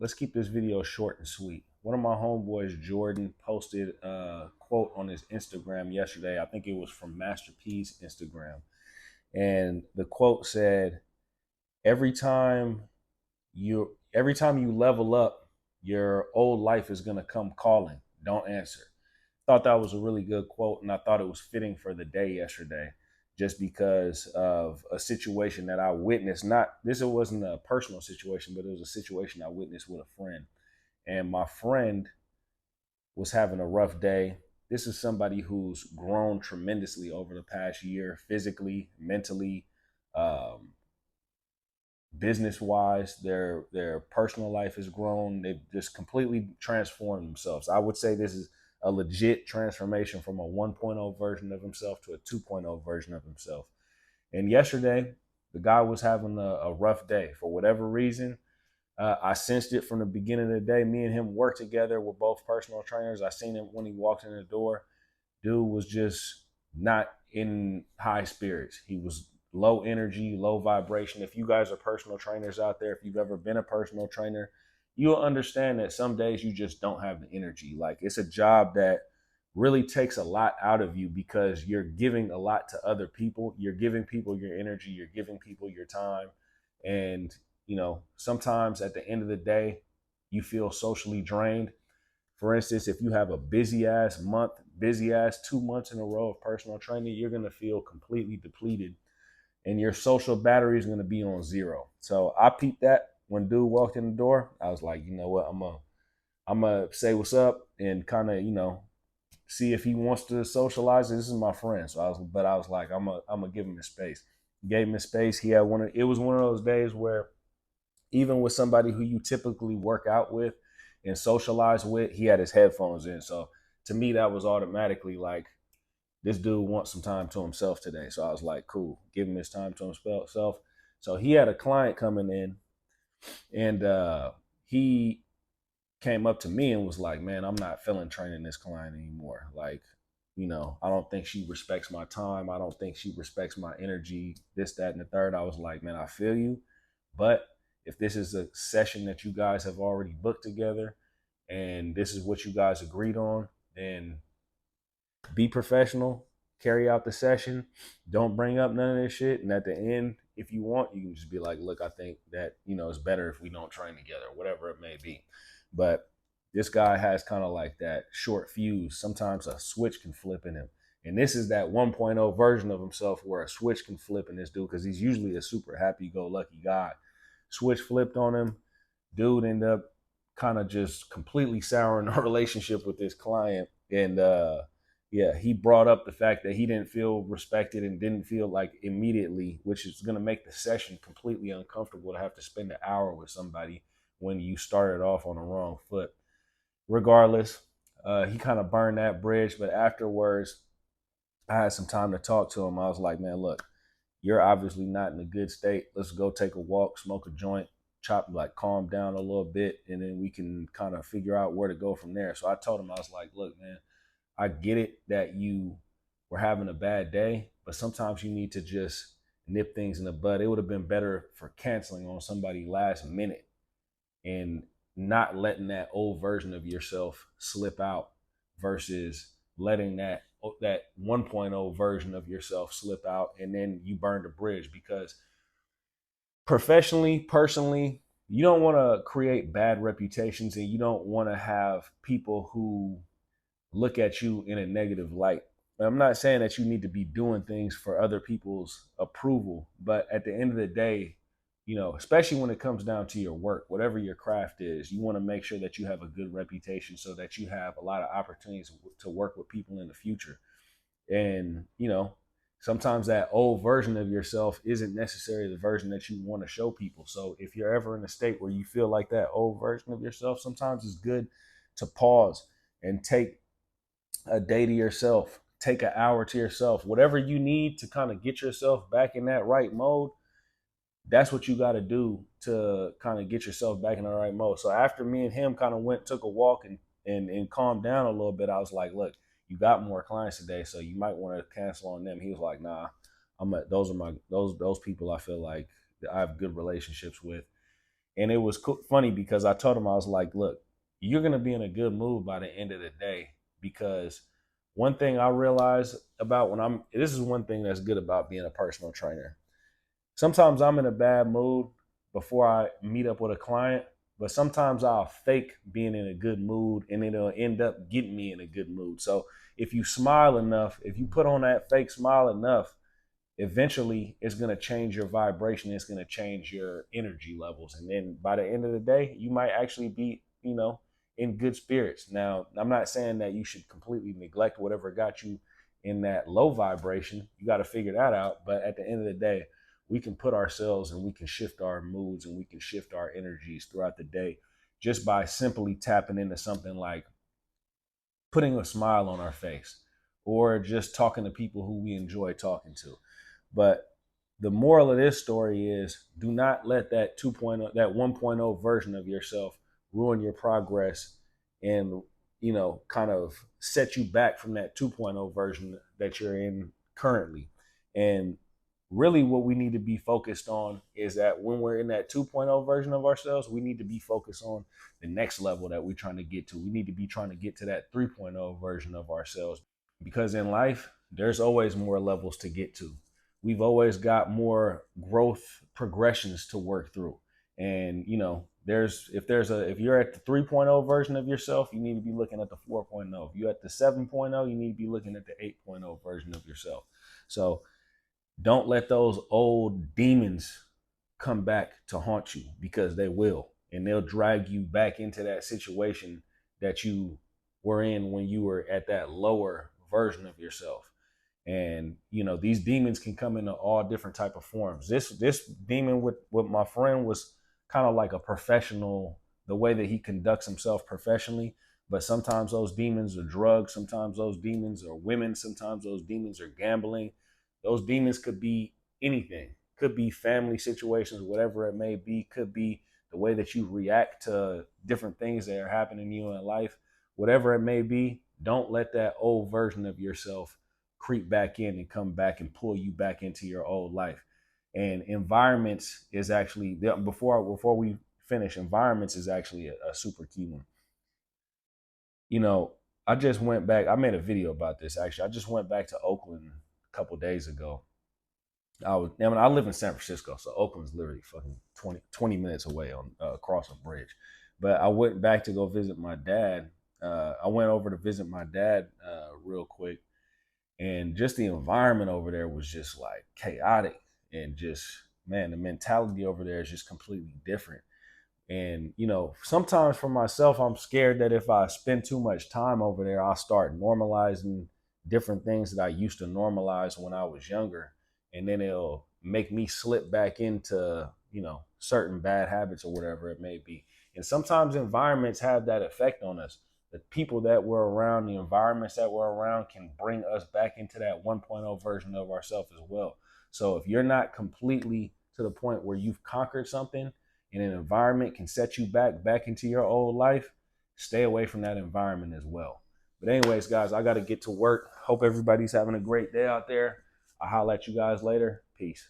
let's keep this video short and sweet. One of my homeboys, Jordan, posted a quote on his Instagram yesterday. I think it was from Master P's Instagram. And the quote said, every time you level up, your old life is gonna come calling. Don't answer. Thought that was a really good quote, and I thought it was fitting for the day yesterday, just because of a situation that I witnessed. Not this, it wasn't a personal situation, but it was a situation I witnessed with a friend, and my friend was having a rough day. This is somebody who's grown tremendously over the past year, physically, mentally, um, business wise. Their personal life has grown. They've just completely transformed themselves. I would say this is a legit transformation from a 1.0 version of himself to a 2.0 version of himself. And yesterday, the guy was having a rough day for whatever reason. I sensed it from the beginning of the day. Me and him worked together. We're both personal trainers. I seen him when he walked in the door. Dude was just not in high spirits. He was low energy, low vibration. If you guys are personal trainers out there, if you've ever been a personal trainer, you'll understand that some days you just don't have the energy. Like, it's a job that really takes a lot out of you because you're giving a lot to other people. You're giving people your energy, you're giving people your time. And, sometimes at the end of the day, you feel socially drained. For instance, if you have a busy ass month, busy ass 2 months in a row of personal training, you're going to feel completely depleted and your social battery is going to be on zero. So I peeped that when dude walked in the door. I was like, you know what? I'm gonna say what's up and kind of, see if he wants to socialize. This is my friend. But I was like, I'm gonna give him his space. Gave him his space. He had it was one of those days where even with somebody who you typically work out with and socialize with, he had his headphones in. So to me, that was automatically like, this dude wants some time to himself today. So I was like, cool, give him his time to himself. So he had a client coming in, and he came up to me and was like, man, I'm not feeling training this client anymore. Like, I don't think she respects my time. I don't think she respects my energy, this, that, and the third. I was like, man, I feel you. But if this is a session that you guys have already booked together and this is what you guys agreed on, then be professional, carry out the session, don't bring up none of this shit. And at the end, if you want, you can just be like, look, I think that, it's better if we don't train together, whatever it may be. But this guy has kind of like that short fuse. Sometimes a switch can flip in him. And this is that 1.0 version of himself where a switch can flip in this dude because he's usually a super happy go lucky guy. Switch flipped on him. Dude ended up kind of just completely souring the relationship with this client. And yeah, he brought up the fact that he didn't feel respected and didn't feel like immediately, which is going to make the session completely uncomfortable to have to spend an hour with somebody when you started off on the wrong foot. Regardless, he kind of burned that bridge. But afterwards, I had some time to talk to him. I was like, man, look, you're obviously not in a good state. Let's go take a walk, smoke a joint, calm down a little bit, and then we can kind of figure out where to go from there. So I told him, I was like, look, man, I get it that you were having a bad day, but sometimes you need to just nip things in the bud. It would have been better for canceling on somebody last minute and not letting that old version of yourself slip out versus letting that 1.0 version of yourself slip out and then you burn the bridge. Because professionally, personally, you don't want to create bad reputations and you don't want to have people who look at you in a negative light. I'm not saying that you need to be doing things for other people's approval, but at the end of the day, especially when it comes down to your work, whatever your craft is, you want to make sure that you have a good reputation so that you have a lot of opportunities to work with people in the future. And, sometimes that old version of yourself isn't necessarily the version that you want to show people. So if you're ever in a state where you feel like that old version of yourself, sometimes it's good to pause and take a day to yourself, take an hour to yourself, whatever you need to kind of get yourself back in that right mode. That's what you got to do to kind of get yourself back in the right mode. So after me and him kind of took a walk and calmed down a little bit, I was like, look, you got more clients today, so you might want to cancel on them. He was like, nah, those are those people I feel like I have good relationships with. And it was funny because I told him, I was like, look, you're going to be in a good mood by the end of the day. Because one thing I realize about this is one thing that's good about being a personal trainer. Sometimes I'm in a bad mood before I meet up with a client, but sometimes I'll fake being in a good mood and it'll end up getting me in a good mood. So if you smile enough, if you put on that fake smile enough, eventually it's going to change your vibration. It's going to change your energy levels. And then by the end of the day, you might actually be, in good spirits. Now, I'm not saying that you should completely neglect whatever got you in that low vibration. You got to figure that out. But at the end of the day, we can put ourselves and we can shift our moods and we can shift our energies throughout the day just by simply tapping into something like putting a smile on our face or just talking to people who we enjoy talking to. But the moral of this story is do not let that 2.0, that 1.0 version of yourself ruin your progress and, kind of set you back from that 2.0 version that you're in currently. And really what we need to be focused on is that when we're in that 2.0 version of ourselves, we need to be focused on the next level that we're trying to get to. We need to be trying to get to that 3.0 version of ourselves because in life, there's always more levels to get to. We've always got more growth progressions to work through. And, if you're at the 3.0 version of yourself, you need to be looking at the 4.0. If you're at the 7.0, you need to be looking at the 8.0 version of yourself. So don't let those old demons come back to haunt you because they will. And they'll drag you back into that situation that you were in when you were at that lower version of yourself. And these demons can come into all different type of forms. This demon with my friend was kind of like a professional, the way that he conducts himself professionally. But sometimes those demons are drugs, sometimes those demons are women, sometimes those demons are gambling. Those demons could be anything. Could be family situations, whatever it may be. Could be the way that you react to different things that are happening to you in life. Whatever it may be, don't let that old version of yourself creep back in and come back and pull you back into your old life. And environments is actually, before we finish, environments is actually a super key one. I just went back. I made a video about this actually. I just went back to Oakland a couple days ago. I live in San Francisco, so Oakland's literally fucking 20 minutes away on across a bridge. But I went back to go visit my dad. I went over to visit my dad real quick, and just the environment over there was just like chaotic, and just, man, the mentality over there is just completely different. And sometimes for myself, I'm scared that if I spend too much time over there, I'll start normalizing different things that I used to normalize when I was younger, and then it'll make me slip back into certain bad habits or whatever it may be. And sometimes environments have that effect on us. The people that we're around, the environments that we're around can bring us back into that 1.0 version of ourselves as well. So if you're not completely to the point where you've conquered something and an environment can set you back into your old life, stay away from that environment as well. But anyways, guys, I got to get to work. Hope everybody's having a great day out there. I'll holler at you guys later. Peace.